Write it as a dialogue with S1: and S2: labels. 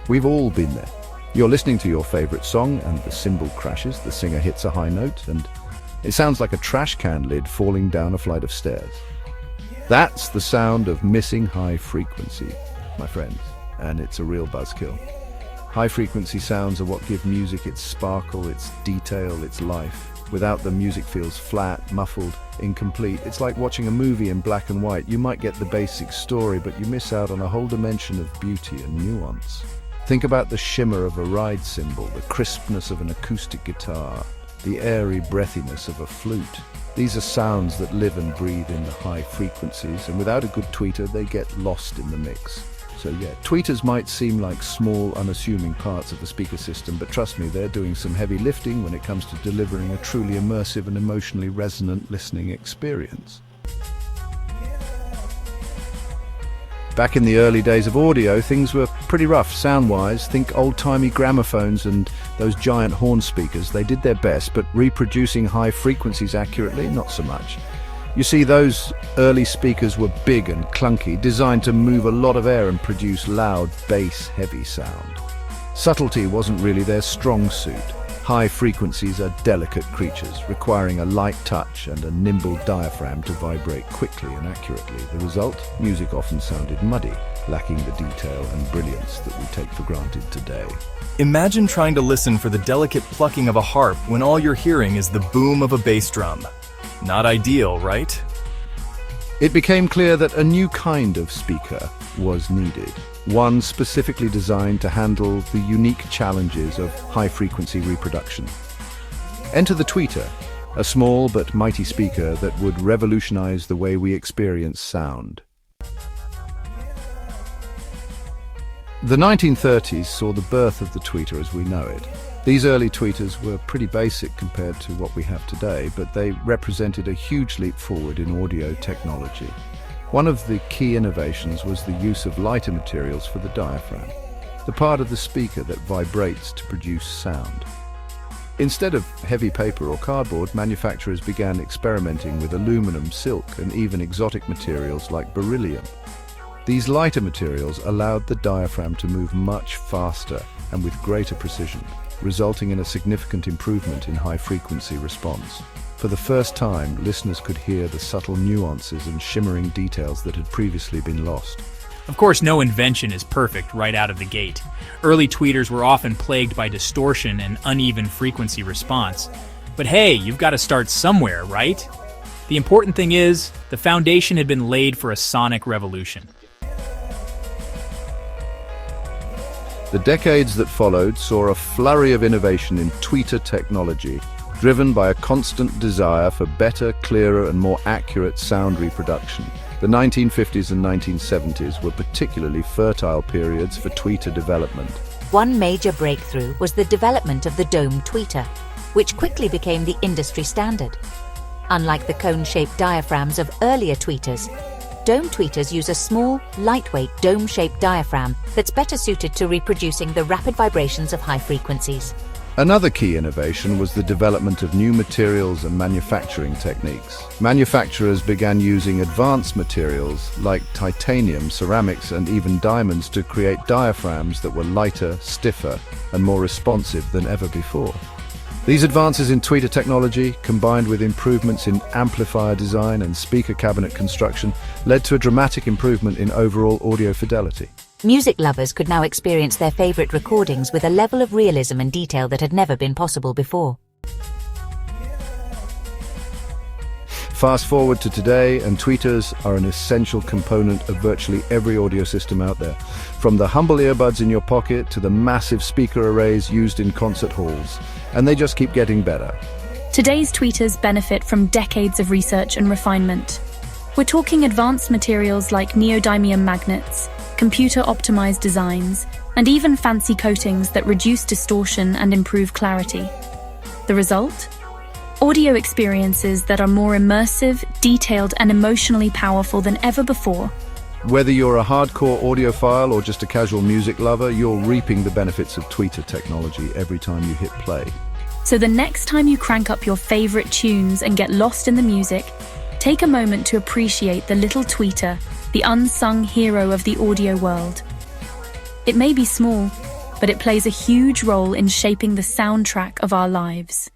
S1: We've all been there. You're listening to your favorite song and the cymbal crashes, the singer hits a high note, and it sounds like a trash can lid falling down a flight of stairs. That's the sound of missing high frequency, my friends, and it's a real buzzkill. High frequency sounds are what give music its sparkle, its detail, its life. Without them, music feels flat, muffled, incomplete. It's like watching a movie in black and white. You might get the basic story, but you miss out on a whole dimension of beauty and nuance. Think about the shimmer of a ride cymbal, the crispness of an acoustic guitar, the airy breathiness of a flute. These are sounds that live and breathe in the high frequencies, and without a good tweeter, they get lost in the mix. So yeah, tweeters might seem like small, unassuming parts of the speaker system, but trust me, they're doing some heavy lifting when it comes to delivering a truly immersive and emotionally resonant listening experience. Back in the early days of audio, things were pretty rough sound-wise. Think old-timey gramophones and those giant horn speakers. They did their best, but reproducing high frequencies accurately, not so much. You see, those early speakers were big and clunky, designed to move a lot of air and produce loud, bass-heavy sound. Subtlety wasn't really their strong suit. High frequencies are delicate creatures, requiring a light touch and a nimble diaphragm to vibrate quickly and accurately. The result? Music often sounded muddy, lacking the detail and brilliance that we take for granted today.
S2: Imagine trying to listen for the delicate plucking of a harp when all you're hearing is the boom of a bass drum. Not ideal, right?
S1: It became clear that a new kind of speaker was needed, one specifically designed to handle the unique challenges of high-frequency reproduction. Enter the tweeter, a small but mighty speaker that would revolutionize the way we experience sound. The 1930s saw the birth of the tweeter as we know it. These early tweeters were pretty basic compared to what we have today, but they represented a huge leap forward in audio technology. One of the key innovations was the use of lighter materials for the diaphragm, the part of the speaker that vibrates to produce sound. Instead of heavy paper or cardboard, manufacturers began experimenting with aluminum, silk, and even exotic materials like beryllium. These lighter materials allowed the diaphragm to move much faster and with greater precision, resulting in a significant improvement in high-frequency response. For the first time, listeners could hear the subtle nuances and shimmering details that had previously been lost.
S3: Of course, no invention is perfect right out of the gate. Early tweeters were often plagued by distortion and uneven frequency response. But hey, you've got to start somewhere, right? The important thing is, the foundation had been laid for a sonic revolution.
S1: The decades that followed saw a flurry of innovation in tweeter technology, driven by a constant desire for better, clearer, and more accurate sound reproduction. The 1950s and 1970s were particularly fertile periods for tweeter development.
S4: One major breakthrough was the development of the dome tweeter, which quickly became the industry standard. Unlike the cone-shaped diaphragms of earlier tweeters, dome tweeters use a small, lightweight, dome-shaped diaphragm that's better suited to reproducing the rapid vibrations of high frequencies.
S1: Another key innovation was the development of new materials and manufacturing techniques. Manufacturers began using advanced materials like titanium, ceramics, and even diamonds to create diaphragms that were lighter, stiffer, and more responsive than ever before. These advances in tweeter technology, combined with improvements in amplifier design and speaker cabinet construction, led to a dramatic improvement in overall audio fidelity.
S4: Music lovers could now experience their favorite recordings with a level of realism and detail that had never been possible before.
S1: Fast forward to today, and tweeters are an essential component of virtually every audio system out there, from the humble earbuds in your pocket to the massive speaker arrays used in concert halls, and they just keep getting better.
S5: Today's tweeters benefit from decades of research and refinement. We're talking advanced materials like neodymium magnets, computer-optimized designs, and even fancy coatings that reduce distortion and improve clarity. The result? Audio experiences that are more immersive, detailed, and emotionally powerful than ever before.
S1: Whether you're a hardcore audiophile or just a casual music lover, you're reaping the benefits of tweeter technology every time you hit play.
S5: So the next time you crank up your favorite tunes and get lost in the music, take a moment to appreciate the little tweeter, the unsung hero of the audio world. It may be small, but it plays a huge role in shaping the soundtrack of our lives.